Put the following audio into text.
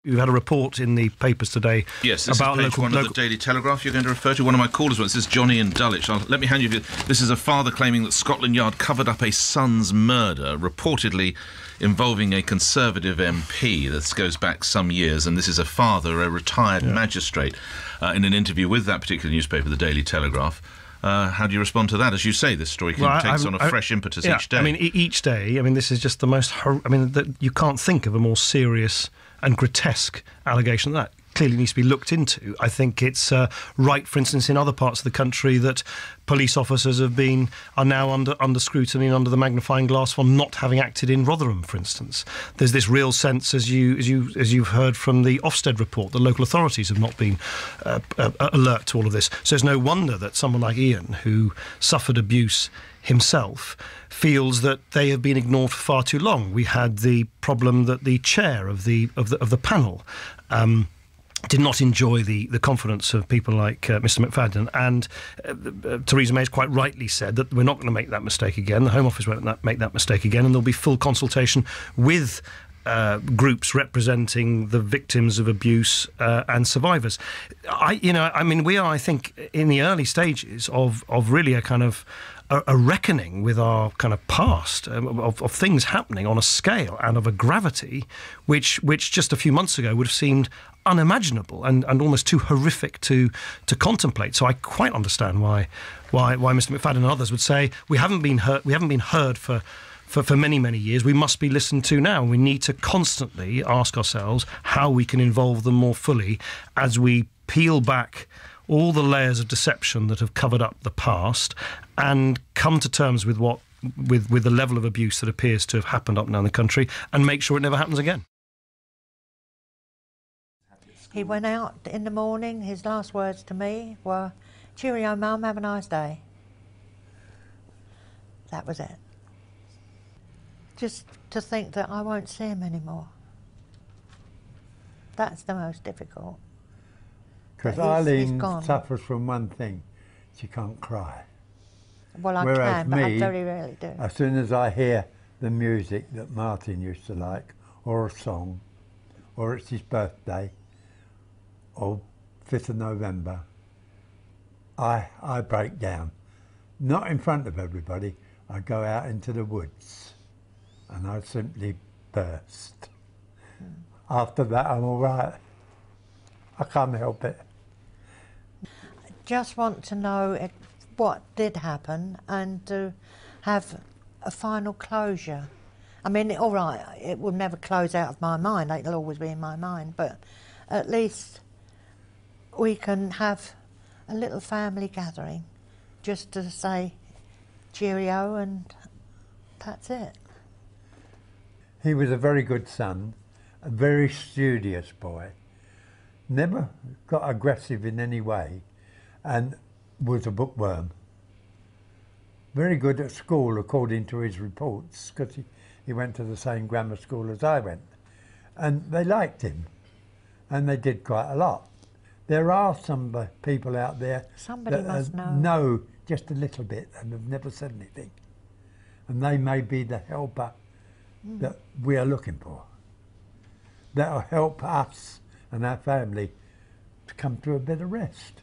You had a report in the papers today. Yes, this about is page one of the Daily Telegraph you're going to refer to. One of my callers was, this is Johnny in Dulwich. Let me hand you... This is a father claiming that Scotland Yard covered up a son's murder, reportedly involving a Conservative MP. This goes back some years, and this is a father, a retired magistrate, in an interview with that particular newspaper, the Daily Telegraph. How do you respond to that? As you say, this story takes on a fresh impetus each day. I mean, each day, this is just the most... you can't think of a more serious and grotesque allegation that clearly needs to be looked into. I think it's right, for instance, in other parts of the country that police officers are now under scrutiny and under the magnifying glass for not having acted in Rotherham, for instance. There's this real sense, as you've heard from the Ofsted report, the local authorities have not been alert to all of this. So it's no wonder that someone like Ian, who suffered abuse himself, feels that they have been ignored for far too long. We had the problem that the chair of the panel did not enjoy the confidence of people like Mr McFadden, and Theresa May has quite rightly said that we're not going to make that mistake again. The Home Office won't make that mistake again, and there'll be full consultation with groups representing the victims of abuse and survivors. We are, I think, in the early stages of really a kind of a reckoning with our kind of past, of things happening on a scale and of a gravity which just a few months ago would have seemed unimaginable and almost too horrific to contemplate. So I quite understand why Mr McFadden and others would say we haven't been heard for many, many years. We must be listened to now. We need to constantly ask ourselves how we can involve them more fully as we peel back all the layers of deception that have covered up the past and come to terms with the level of abuse that appears to have happened up and down the country, and make sure it never happens again. He went out in the morning. His last words to me were, "Cheerio, Mum, have a nice day." That was it. Just to think that I won't see him anymore. That's the most difficult. Because Eileen suffers from one thing: she can't cry. Well, I Whereas can, but me, I very rarely do. As soon as I hear the music that Martin used to like, or a song, or it's his birthday, or 5th of November, I break down. Not in front of everybody. I go out into the woods and I simply burst. After that, I'm all right. I can't help it. Just want to know what did happen and to have a final closure. I mean, all right, it will never close out of my mind. It'll always be in my mind, but at least we can have a little family gathering just to say cheerio, and that's it. He was a very good son, a very studious boy, never got aggressive in any way, and was a bookworm. Very good at school, according to his reports, because he went to the same grammar school as I went. And they liked him, and they did quite a lot. There are some people out there Somebody must know just a little bit and have never said anything. And they may be the helper that we are looking for. That'll help us and our family to come to a bit of rest.